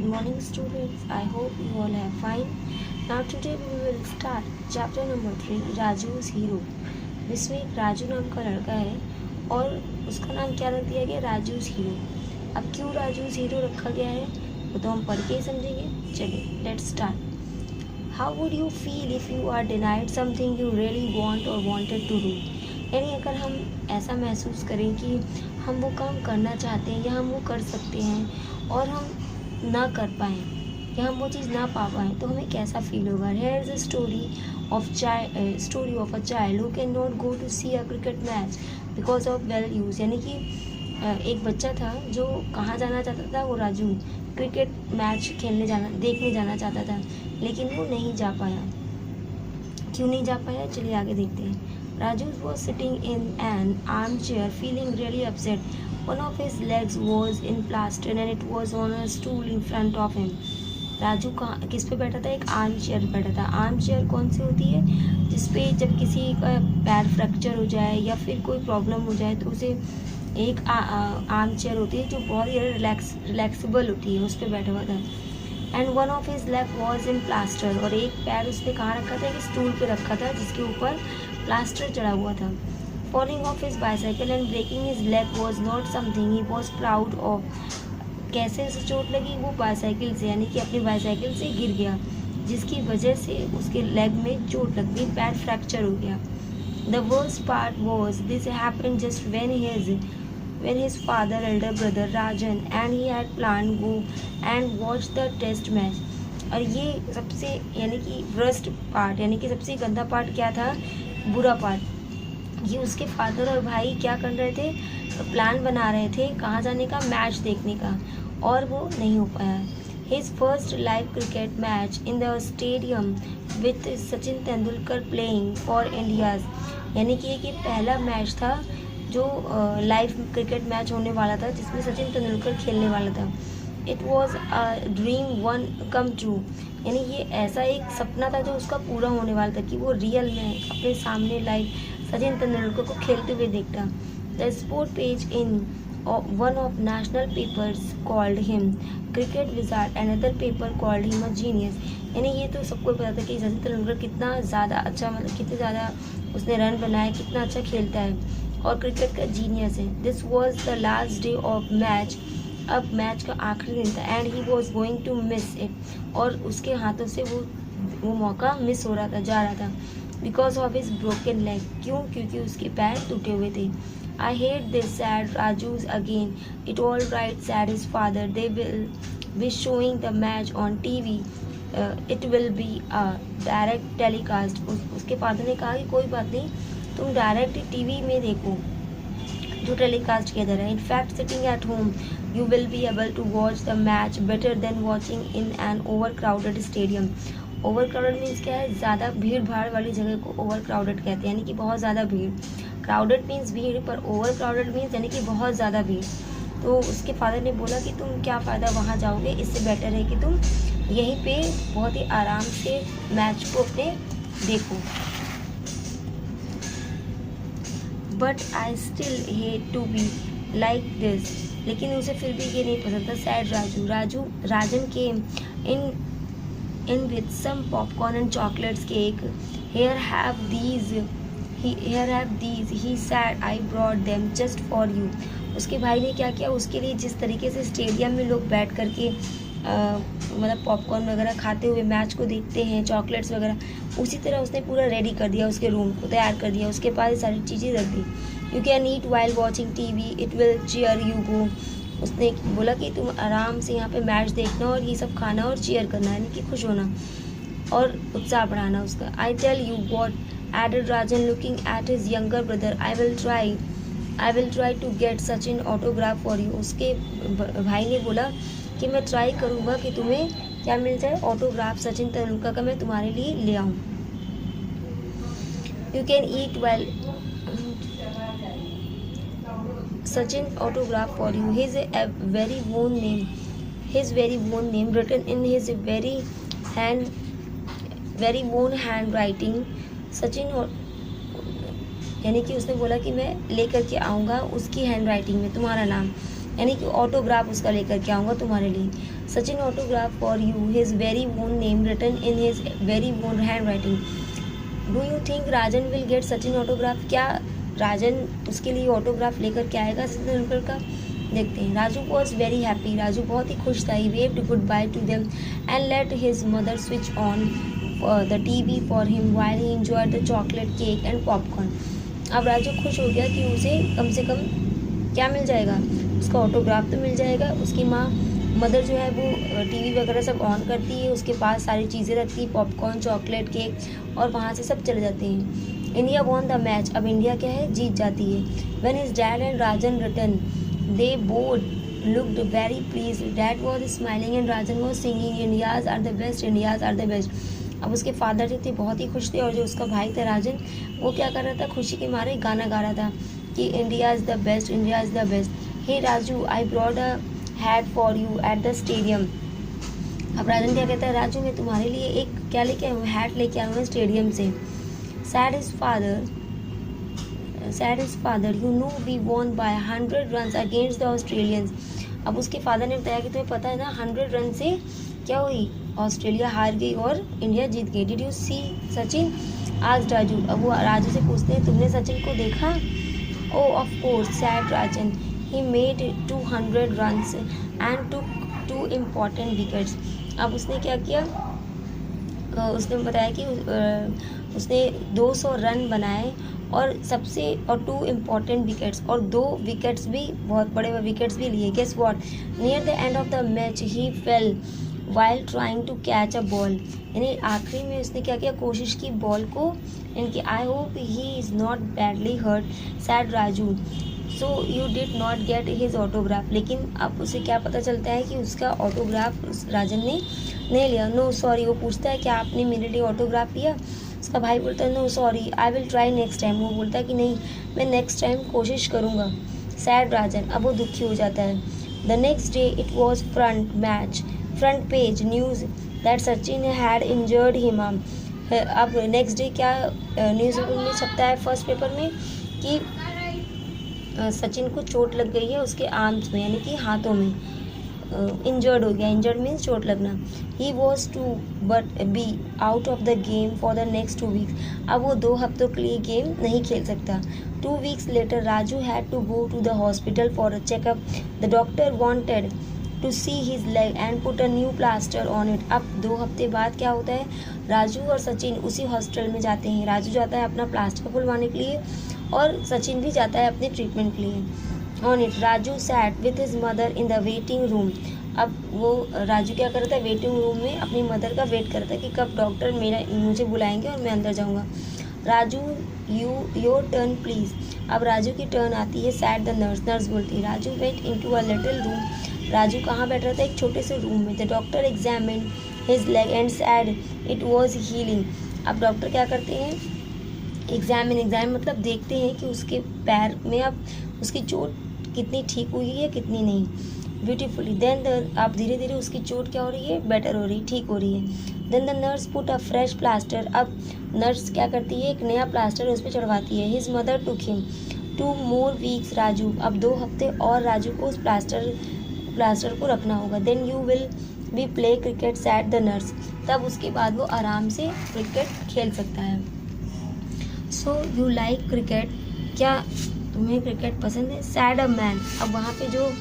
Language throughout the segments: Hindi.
Good morning, students. I hope you all have fine. Now today we will start chapter number 3, Raju's Hero. जिसमें एक राजू नाम का लड़का है और उसका नाम क्या रख दिया गया, राजू's हीरो. अब क्यों राजू's हीरो रखा गया है वो तो हम पढ़ के ही समझेंगे. चलिए let's start. How would you feel if you are denied something you really want or wanted to do. यानी अगर हम ऐसा महसूस करें कि हम वो काम करना चाहते हैं या हम वो कर सकते हैं और हम ना कर पाएँ या हम वो चीज़ ना पा पाएँ तो हमें कैसा फील होगा. Here is a story of a child who can not go to see a cricket match because of well use. यानी कि एक बच्चा था जो कहाँ जाना चाहता था, वो राजू क्रिकेट मैच देखने जाना चाहता था, लेकिन वो नहीं जा पाया. क्यों नहीं जा पाया, चलिए आगे देखते हैं. Raju was sitting in an armchair feeling really upset. One of his legs was in plaster and it was on a stool in front of him. Raju किस पे बैठा था, एक आर्म चेयर बैठा था. आर्म चेयर कौन सी होती है, जिसपे जब किसी का पैर फ्रैक्चर हो जाए या फिर कोई प्रॉब्लम हो जाए तो उसे एक आर्म चेयर होती है जो बहुत ही रिलैक्सेबल होती है, उस पर बैठा हुआ था. And one of his leg was in plaster. और एक पैर उसने कहाँ रखा था, एक स्टूल पे रखा था जिसके ऊपर प्लास्टर चढ़ा हुआ था. Falling of his bicycle and breaking his leg was not something he was proud of. कैसे उसे चोट लगी, वो बाईसाइकिल से, यानी कि अपनी बाईसाइकिल से गिर गया जिसकी वजह से उसके लेग में चोट लग गई, पैर फ्रैक्चर हो गया. The worst part was this happened just when his father, elder brother Rajan and he had planned go and watch the test match. और ये सबसे यानी कि worst पार्ट, यानी कि सबसे गंदा पार्ट क्या था, बुरा पार्ट, ये उसके फादर और भाई क्या कर रहे थे, प्लान बना रहे थे कहाँ जाने का, मैच देखने का, और वो नहीं हो पाया. His first live cricket match in the stadium with Sachin Tendulkar playing for India. यानी कि ये पहला मैच था जो लाइव क्रिकेट मैच होने वाला था जिसमें सचिन तेंदुलकर खेलने वाला था. It was a dream one come true. यानी ये ऐसा एक सपना था जो उसका पूरा होने वाला था कि वो रियल में अपने सामने लाइव सचिन तेंदुलकर को खेलते हुए देखता. The sport page in one of national papers called him cricket wizard and other paper called him a genius. यानी ये तो सबको पता था कि सचिन तेंदुलकर कितना ज़्यादा अच्छा, मतलब कितने ज़्यादा उसने रन बनाए, कितना अच्छा खेलता है और क्रिकेट का जीनियस है. This was the last day of match. अब मैच का आखिरी दिन था and he was going to miss it. और उसके हाथों से वो मौका मिस हो रहा था, जा रहा था, because of his broken leg. क्यों, क्योंकि उसके पैर टूटे हुए थे. I hate this sad Raju's again. It all right sad his father. They will be showing the match on TV. It will be a direct telecast. उसके फादर ने कहा कि कोई बात नहीं, तुम डायरेक्ट टीवी में देखो जो टेलीकास्ट किया जा रहा है. In fact sitting at home you will be able to watch the match better than watching in an overcrowded stadium. Overcrowded means क्या है, ज़्यादा भीड़ भाड़ वाली जगह को ओवर क्राउडेड कहते हैं, यानी कि बहुत ज़्यादा भीड़. क्राउडेड मीन्स भीड़, पर ओवर क्राउडेड मीन्स यानी कि बहुत ज़्यादा भीड़. तो उसके फादर ने बोला कि तुम क्या फ़ायदा वहाँ जाओगे, इससे बेटर है कि तुम यहीं पे बहुत ही आराम से मैच को अपने देखो. But I still hate to be like this. लेकिन उसे फिर भी ये नहीं पसंद था. Said Rajan came in with some popcorn and chocolates cake. Here have these he said, I brought them just for you. उसके भाई ने क्या किया, उसके लिए जिस तरीके से स्टेडियम में लोग बैठ करके मतलब पॉपकॉर्न वगैरह खाते हुए मैच को देखते हैं, चॉकलेट्स वगैरह, उसी तरह उसने पूरा रेडी कर दिया, उसके रूम को तैयार कर दिया, उसके पास सारी चीज़ें रख दी. You can eat while watching TV, it will cheer you go. उसने बोला कि तुम आराम से यहाँ पे मैच देखना और ये सब खाना और चीयर करना, यानी कि खुश होना और उत्साह बढ़ाना उसका. I tell you what added Rajan looking at his younger brother, I will try to get Sachin autograph for you. उसके भाई ने बोला कि मैं ट्राई करूँगा कि तुम्हें क्या मिल जाए, ऑटोग्राफ सचिन तेंदुलकर का मैं तुम्हारे लिए ले आऊँ. You can eat well Sachin autograph for you. His very own name written in his very own hand writing. Sachin, यानी कि उसने बोला कि मैं लेकर के आऊँगा उसकी हैंड राइटिंग में तुम्हारा नाम. यानी कि ऑटोग्राफ उसका लेकर के आऊँगा तुम्हारे लिए। Sachin autograph for you, his very own name written in his very own handwriting. Do you think Rajan will get Sachin autograph? क्या राजन उसके लिए ऑटोग्राफ लेकर के आएगा सचिन तेंदुलकर का? देखते हैं। Raju was very happy, Raju बहुत ही खुश था। He waved goodbye to them and let his mother switch on the TV for him while he enjoyed the chocolate cake and popcorn. अब राजू खुश हो गया कि उसे कम से कम क्या मिल जाएगा, उसका ऑटोग्राफ तो मिल जाएगा। उसकी मदर जो है वो टीवी वगैरह सब ऑन करती है, उसके पास सारी चीज़ें रखती है, पॉपकॉर्न, चॉकलेट, केक, और वहाँ से सब चले जाते हैं। इंडिया वॉन द मैच, अब इंडिया क्या है, जीत जाती है। When his dad and Rajan return they both looked very pleased. Dad was smiling and Rajan was singing India's are the best, India's are the best. अब उसके फादर जो थे बहुत ही खुश थे, और जो उसका भाई था राजन, वो क्या कर रहा था, खुशी के मारे गाना गा रहा था कि India is the best, India is the best. Hey Raju, I brought a hat for you at the stadium. अब राजन क्या कहता है, राजू मैं तुम्हारे लिए एक क्या लेके आया हूँ, हैट लेके आया हूँ स्टेडियम से। Said his father you know we won by 100 run against the Australians. अब उसके फादर ने बताया कि तुम्हें पता है ना 100 रन से क्या हुई, ऑस्ट्रेलिया हार गई और इंडिया जीत गई। Did you see Sachin? आज राजू, अब वो राजू से पूछते हैं तुमने सचिन को देखा? Oh of course said Rajan, he made 200 runs and took 2 important wickets. अब उसने क्या किया, उसने बताया कि उसने 200 रन बनाए और 2 इम्पॉर्टेंट विकेट्स, और 2 विकेट्स भी, बहुत बड़े विकेट्स भी लिए। Guess what, near the end of the match he fell while trying to catch a ball. यानी आखिरी में उसने क्या किया, कोशिश की बॉल को, इनकी I hope he is not badly hurt said Raju, so you did not get his autograph. लेकिन अब उसे क्या पता चलता है कि उसका ऑटोग्राफ उस राजन ने नहीं लिया। नो सॉरी, वो पूछता है क्या आपने मेरे लिए ऑटोग्राफ लिया? उसका भाई बोलता है no sorry I will try next time. वो बोलता है कि नहीं, मैं नेक्स्ट टाइम कोशिश करूँगा। सैड राजन, अब वो दुखी हो जाता है। The next day it was front page news that Sachin had injured him. अब नेक्स्ट डे क्या न्यूज़पेपर में छपता है, फर्स्ट पेपर में, कि सचिन को चोट लग गई है उसके आर्म्स में, यानी कि हाथों में, इंजर्ड हो गया। इंजर्ड मीन्स चोट लगना। He was to but be out of the game for the next 2 weeks. अब वो 2 हफ्तों के लिए गेम नहीं खेल सकता। 2 weeks later Raju had to go to the hospital for a checkup. The doctor wanted to see his leg and put a new plaster on it. अब 2 हफ्ते बाद क्या होता है, राजू और सचिन उसी हॉस्पिटल में जाते हैं। राजू जाता है अपना प्लास्टर खुलवाने के लिए और सचिन भी जाता है अपने ट्रीटमेंट के लिए। On it Raju sat with his mother in the waiting room. अब वो राजू क्या करता है, वेटिंग रूम में अपनी मदर का वेट करता है कि कब डॉक्टर मुझे बुलाएंगे और मैं अंदर जाऊँगा। Raju your turn please. अब राजू की टर्न आती है। सैट द नर्स बोलती है। Raju went into a little room. Raju कहाँ बैठ रहा था, एक छोटे से रूम में। The doctor examine his leg and sad it was healing. अब डॉक्टर क्या करते हैं, एग्जामिन मतलब देखते हैं कि उसके पैर में अब उसकी चोट कितनी ठीक हुई है कितनी नहीं। ब्यूटीफुली देन अब धीरे धीरे उसकी चोट क्या हो रही है, बेटर हो रही है, ठीक हो रही है। Then the nurse put a fresh plaster. अब नर्स क्या करती है, एक नया प्लास्टर उस पर चढ़वाती है। His mother took him 2 more weeks Raju. अब 2 हफ्ते और राजू को उस प्लास्टर को रखना होगा। Then you will be play cricket said the nurse. तब उसके बाद वो आराम से क्रिकेट खेल सकता है। सो यू लाइक क्रिकेट, क्या तुम्हें क्रिकेट पसंद है? Sad a man. अब वहाँ पे जो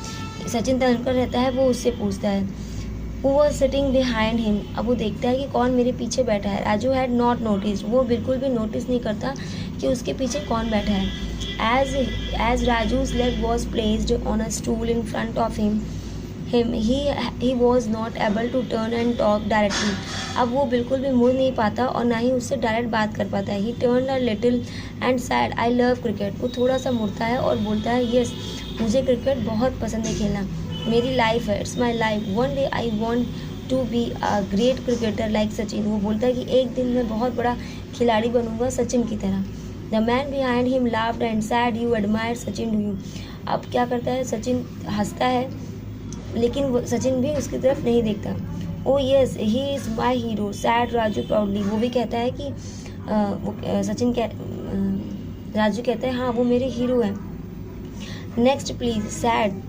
सचिन तेंदुलकर रहता है वो उससे पूछता है who was sitting behind him. अब वो देखता है कि कौन मेरे पीछे बैठा है। राजू हैड नॉट नोटिस, वो बिल्कुल भी नोटिस नहीं करता कि उसके पीछे कौन बैठा है। As Raju's leg was placed on a stool in front of him he was not able to turn and talk directly। अब वो बिल्कुल भी मुड़ नहीं पाता और ना ही उससे डायरेक्ट बात कर पाता है। he turned a little and said I love cricket। वो थोड़ा सा मुड़ता है और बोलता है यस मुझे क्रिकेट बहुत पसंद है खेलना, मेरी लाइफ है, it's my life. One day I want to be a great cricketer like Sachin. वो बोलता है कि एक दिन मैं बहुत बड़ा खिलाड़ी बनूंगा सचिन की तरह। The man behind him laughed and sad you admire Sachin do you. अब क्या करता है, सचिन हंसता है लेकिन सचिन भी उसकी तरफ नहीं देखता। Oh yes he is my hero said Raju proudly. वो भी कहता है कि राजू कहता है हाँ वो मेरे हीरो हैं। Next please sad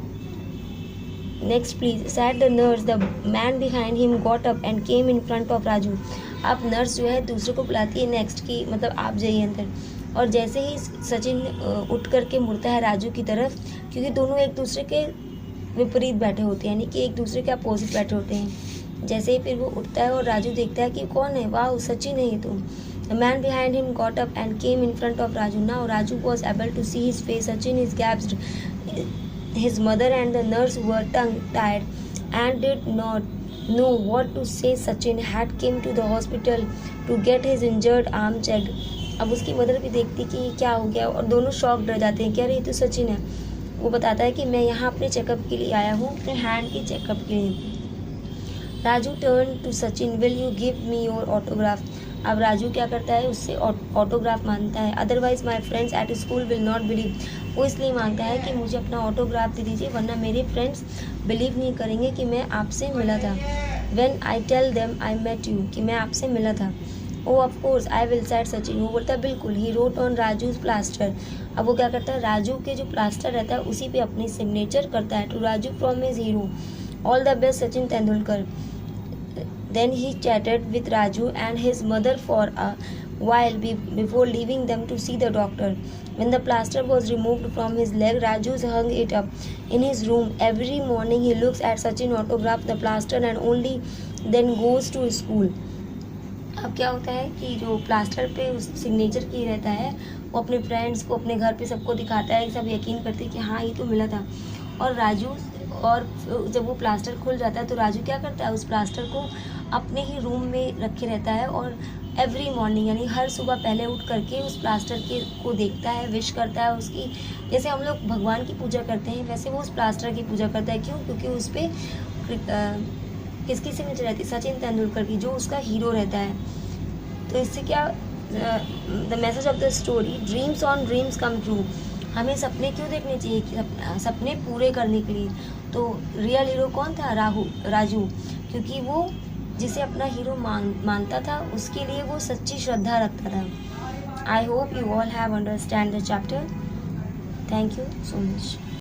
next please sad the nurse, the man behind him got up and came in front of Raju. अब नर्स जो है दूसरे को बुलाती है नेक्स्ट की, मतलब आप जाइए अंदर। और जैसे ही सचिन उठ करके मुड़ता है राजू की तरफ, क्योंकि दोनों एक दूसरे के विपरीत बैठे होते हैं, यानी कि एक दूसरे के अपोजिट बैठे होते हैं। जैसे ही फिर वो उठता है और राजू देखता है कि कौन है, वाह सचिन है ये तो। The man behind him got up and came in front of Raju. Now Raju was able to see his face. Sachin is gasped. His mother and the nurse were tongue-tied and did not know what to say. Sachin had came to the hospital to get his injured arm checked. अब उसकी मदर भी देखती कि क्या हो गया और दोनों शॉक रह जाते हैं कि अरे ये तो सचिन है। वो बताता है कि मैं यहाँ अपने चेकअप के लिए आया हूँ, अपने हैंड के चेकअप के लिए। Raju turn to Sachin, will you give me your autograph. अब राजू क्या करता है, उससे ऑटोग्राफ मांगता है। Otherwise my friends at school will not believe. वो इसलिए मांगता है कि मुझे अपना ऑटोग्राफ दे दीजिए, वरना मेरे फ्रेंड्स बिलीव नहीं करेंगे कि मैं आपसे मिला था। When I tell them I met you, कि मैं आपसे मिला था। Oh of course I will, said Sachin. वो बोलता है बिल्कुल। He wrote on Raju's plaster. अब वो क्या करता है, राजू के जो प्लास्टर रहता है उसी पे अपनी सिग्नेचर करता है। To Raju from his hero, all the best Sachin Tendulkar. Then he chatted with Raju and his mother for a while before leaving them to see the doctor. When the plaster was removed from his leg, Raju hung it up in his room. Every morning he looks at Sachin autograph the plaster and only then goes to school. अब क्या होता है कि जो प्लास्टर पे उस सिग्नेचर की रहता है वो अपने फ्रेंड्स को, अपने घर पे सबको दिखाता है, सब यकीन करते हैं कि हाँ ये तो मिला था। और राजू, और जब वो प्लास्टर खुल जाता है तो राजू क्या करता है, उस प्लास्टर को अपने ही रूम में रखे रहता है और एवरी मॉर्निंग यानी हर सुबह पहले उठ करके उस प्लास्टर के को देखता है, विश करता है उसकी। जैसे हम लोग भगवान की पूजा करते हैं वैसे वो उस प्लास्टर की पूजा करता है। क्यों? क्योंकि उस पर किसकी सिग्नेचर रहती है, सचिन तेंदुलकर की, जो उसका हीरो रहता है। तो इससे क्या, the message of the story, dreams on dreams come true. हमें सपने क्यों देखने चाहिए, कि सपने पूरे करने के लिए। तो रियल हीरो कौन था, राजू, क्योंकि वो जिसे अपना हीरो मानता था उसके लिए वो सच्ची श्रद्धा रखता था। I hope you all have understand the chapter. Thank you so much.